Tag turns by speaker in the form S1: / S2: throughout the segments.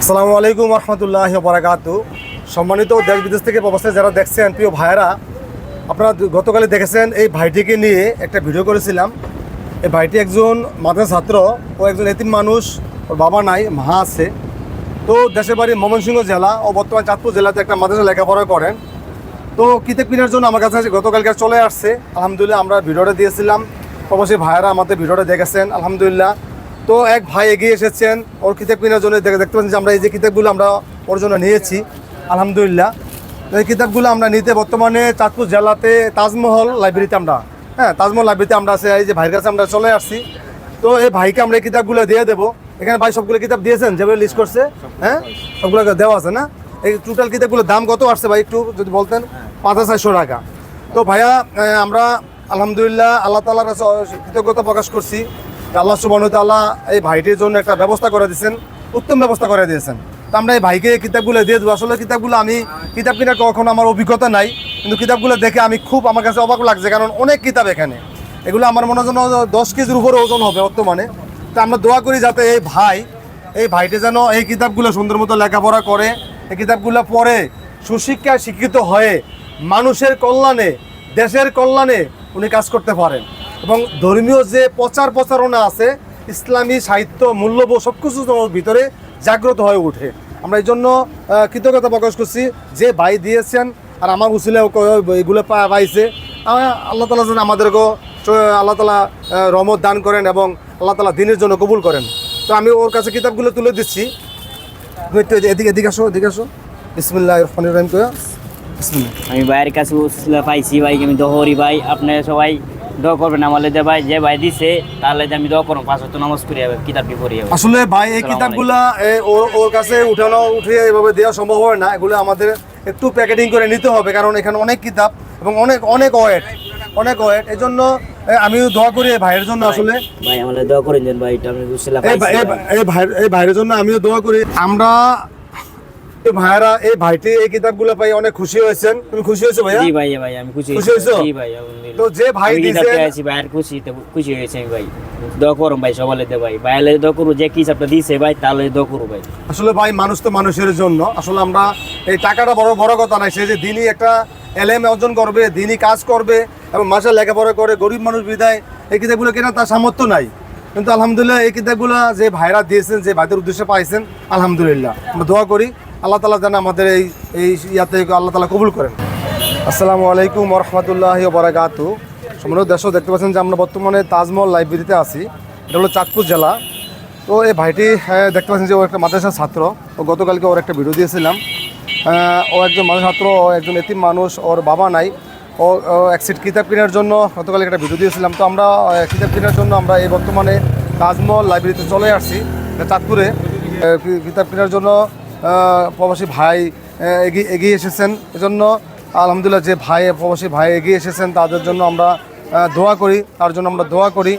S1: আসসালামু আলাইকুম রহমতুল্লাহি ওয়া বারাকাতুহু। সম্মানিত দেশ বিদেশ থেকে প্রবাসে যারা দেখছেন, প্রিয় ভাইয়েরা, আপনারা গতকালে দেখেছেন এই ভাইটিকে নিয়ে একটা ভিডিও করেছিলাম। এই ভাইটি একজন মাদ্রাসা ছাত্র, ও একজন এতিম মানুষ, ওর বাবা নাই, মা আছে। তো দেশের বাড়ি ময়মনসিংহ জেলা, ও বর্তমানে চাঁদপুর জেলাতে একটা মাদ্রাসা লেখাপড়া করেন। তো কিতাব কেনার জন্য আমার কাছে গতকালকে চলে আসছে। আলহামদুলিল্লাহ আমরা ভিডিওটা দিয়েছিলাম, প্রবাসী ভাইয়েরা আমাদের ভিডিওটা দেখেছেন আলহামদুলিল্লাহ। তো এক ভাই এগিয়ে এসেছেন ওর কিতাব কেনার জন্য। দেখতে পাচ্ছেন যে আমরা এই যে কিতাবগুলো আমরা ওর জন্য নিয়েছি আলহামদুলিল্লাহ। তো এই কিতাবগুলো আমরা নিতে বর্তমানে চাঁদপুর জেলাতে তাজমহল লাইব্রেরিতে তাজমহল লাইব্রেরিতে আমরা আছে। এই যে ভাইয়ের কাছে আমরা চলে আসছি। তো এই ভাইকে আমরা এই কিতাবগুলো দিয়ে দেবো। এখানে ভাই সবগুলো কিতাব দিয়েছেন যেভাবে লিস্ট করছে, হ্যাঁ সবগুলো দেওয়া আছে না? এই টোটাল কিতাবগুলোর দাম কত আসছে ভাই একটু যদি বলতেন? ৫,৪০০ টাকা। তো ভাইয়া আমরা আলহামদুলিল্লাহ আল্লাহ তাআলার কাছে কৃতজ্ঞতা প্রকাশ করছি। আল্লাহ সুবহানাহু ওয়া তাআলা এই ভাইটির জন্য একটা ব্যবস্থা করে দিয়েছেন, উত্তম ব্যবস্থা করে দিয়েছেন। তো আমরা এই ভাইকে কিতাবগুলো দিয়ে দেবো। আসলে কিতাবগুলো আমি কিতাব কেনার কখনো আমার অভিজ্ঞতা নাই, কিন্তু কিতাবগুলো দেখে আমার কাছে অবাক লাগছে, কারণ অনেক কিতাব এখানে। এগুলো আমার মনে হয় 10 কেজির উপরে ওজন হবে বর্তমানে। তো আমরা দোয়া করি যাতে এই ভাইটি যেন এই কিতাবগুলো সুন্দর মতো লেখাপড়া করে, এই কিতাবগুলো পড়ে সুশিক্ষায় শিক্ষিত হয়ে মানুষের কল্যাণে, দেশের কল্যাণে উনি কাজ করতে পারেন। এবং ধর্মীয় যে প্রচারণা আছে, ইসলামী সাহিত্য মূল্যবোধ সব কিছু ভিতরে জাগ্রত হয়ে ওঠে। আমরা এই জন্য কৃতজ্ঞতা প্রকাশ করছি যে ভাই দিয়েছেন, আর আমার উসিলে এগুলো পাইছে। আল্লাহ তাআলা যেন আমাদেরকেও আল্লাহ তাআলা রহমত দান করেন এবং আল্লাহ তাআলা দিনের জন্য কবুল করেন। তো আমি ওর কাছে কিতাবগুলো তুলে দিচ্ছি। এদিকে আসো বিসমিল্লাহির রহমানির রহিম।
S2: আমি ভাইয়ের কাছে উসিলা পাইছি, ভাই আমি দোহরি ভাই, আপনারা সবাই দোয়া করবেন আমাদের যে ভাই দিছে, তাহলে আমি দোয়া করবো, 5 ওয়াক্ত নামাজ পড়ি হবে, কিতাবটি পড়ি হবে।
S1: আসলে ভাই এই কিতাবগুলা ওর কাছে উঠিয়ে এভাবে দেওয়া সম্ভব হয় না। এগুলো আমাদের একটু প্যাকেটিং করে নিতে হবে, কারণ এখানে অনেক কিতাব এবং অনেক ওয়েট। এই জন্য আমিও দোয়া করি এই ভাইয়ের জন্য। আসলে
S2: ভাই আমাদের দোয়া করেন যেন ভাই আমি উসিলা পাইছি।
S1: এই ভাইয়ের জন্য আমিও দোয়া করি। আমরা ভাইরা এই ভাইটি এই কিতাবগুলো পাই অনেক খুশি হয়েছেন। তুমি খুশি হয়েছো ভাইয়া?
S2: জি ভাই আমি খুশি
S1: হয়েছো?
S2: জি ভাই আলহামদুলিল্লাহ।
S1: তো যে ভাই দিয়েছে
S2: আছি ভাইয়ের খুশি হয়েছে আমি ভাই। দোয়া করুন ভাই সবাই দে ভাই, ভাইলে দোয়া করু যে কিতাবটা দিয়েছে ভাই, তাহলে দোয়া করু ভাই।
S1: আসলে ভাই মানুষ তো মানুষের জন্য। আসলে আমরা এই টাকাটা বড় কথা নাই, সে যে দিনই একটা এলএম অর্জন করবে, দিনই কাজ করবে এবং মাসে লেখাপড়া করে, গরিব মানুষ বিদায় এই কিতাবগুলো কেনা তার সামর্থ্য নাই। কিন্তু আলহামদুলিল্লাহ এই কিতাবগুলো যে ভাইরা দিয়েছেন, যে ভাইদের উদ্দেশ্যে পাইছেন, আলহামদুলিল্লাহ আমরা দোয়া করি আল্লাহ তাআলা যেন আমাদের এই ইয়াতে আল্লাহ তাআলা কবুল করেন। আসসালামু আলাইকুম রহমতুল্লাহি ওয়া বারাকাতুহু। সম্মানিত দর্শক, দেখতে পাচ্ছেন যে আমরা বর্তমানে তাজমহল লাইব্রেরিতে আছি। এটা হলো চাঁদপুর জেলা। তো এই ভাইটি দেখতে পাচ্ছেন যে ও একটা মাদ্রাসার ছাত্র। ও গতকালকে ওর একটা ভিডিও দিয়েছিলাম। ও একজন মাদ্রাসা ছাত্র, ও একজন এতিম মানুষ, ওর বাবা নাই। ও এক সেট কিতাব কেনার জন্য গতকালকে একটা ভিডিও দিয়েছিলাম। তো আমরা কিতাব কেনার জন্য আমরা এই বর্তমানে তাজমহল লাইব্রেরিতে চলে আসছি চাঁদপুরে। কিতাব কেনার জন্য প্রবাসী ভাই এগিয়ে এসেছেন। এজন্য আলহামদুলিল্লাহ যে প্রবাসী ভাই এগিয়ে এসেছেন তার জন্য আমরা দোয়া করি।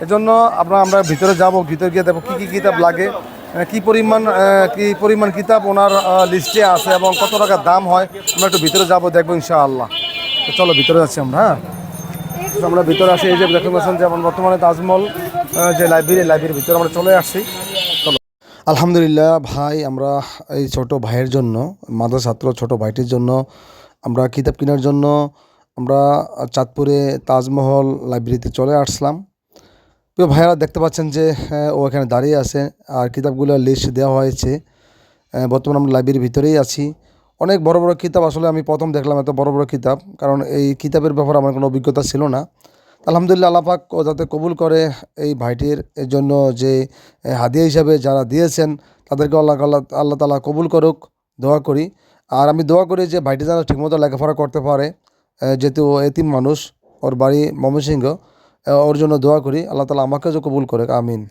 S1: এজন্য আমরা ভিতরে যাব, ভিতরে গিয়ে দেখবো কী কিতাব লাগে, কি পরিমাণ কিতাব ওনার লিস্টে আছে এবং কত টাকা দাম হয়। আমরা একটু ভিতরে যাব, দেখবো ইনশাআল্লাহ। তো চলো ভিতরে যাচ্ছি আমরা। হ্যাঁ, আমরা ভিতরে আসি। এই যে দেখতে পাচ্ছেন যে বর্তমানে তাজমহল যে লাইব্রেরির ভিতরে আমরা চলে আসছি। আলহামদুলিল্লাহ ভাই, আমরা এই ছোট ভাইয়ের জন্য, মাদ্রাসা ছাত্র ছোট ভাইটির জন্য আমরা কিতাব কেনার জন্য আমরা চাঁদপুরে তাজমহল লাইব্রেরিতে চলে আসলাম। প্রিয় ভাইয়েরা, দেখতে পাচ্ছেন যে ও এখানে দাঁড়িয়ে আছে আর কিতাবগুলোর লিস্ট দেওয়া হয়েছে। বর্তমানে আমরা লাইব্রেরির ভিতরেই আছি। অনেক বড় কিতাব। আসলে আমি প্রথম দেখলাম এত বড় কিতাব, কারণ এই কিতাবের ব্যাপারে আমার কোনো অভিজ্ঞতা ছিল না। আলহামদুলিল্লাহ আল্লাহ পাক যাতে কবুল করে এই ভাইটির এর জন্য যে হাদিয়া হিসাবে যারা দিয়েছেন তাদেরকে আল্লাহ তাআলা কবুল করুক, দোয়া করি। আর আমি দোয়া করি যে ভাইটি যেন ঠিকমতো লেখাপড়া করতে পারে, যেহেতু ও এতিম মানুষ, ওর বাড়ি ময়মনসিংহ। ওর জন্য দোয়া করি, আল্লাহ তাআলা আমাকেও যে কবুল করে, আমিন।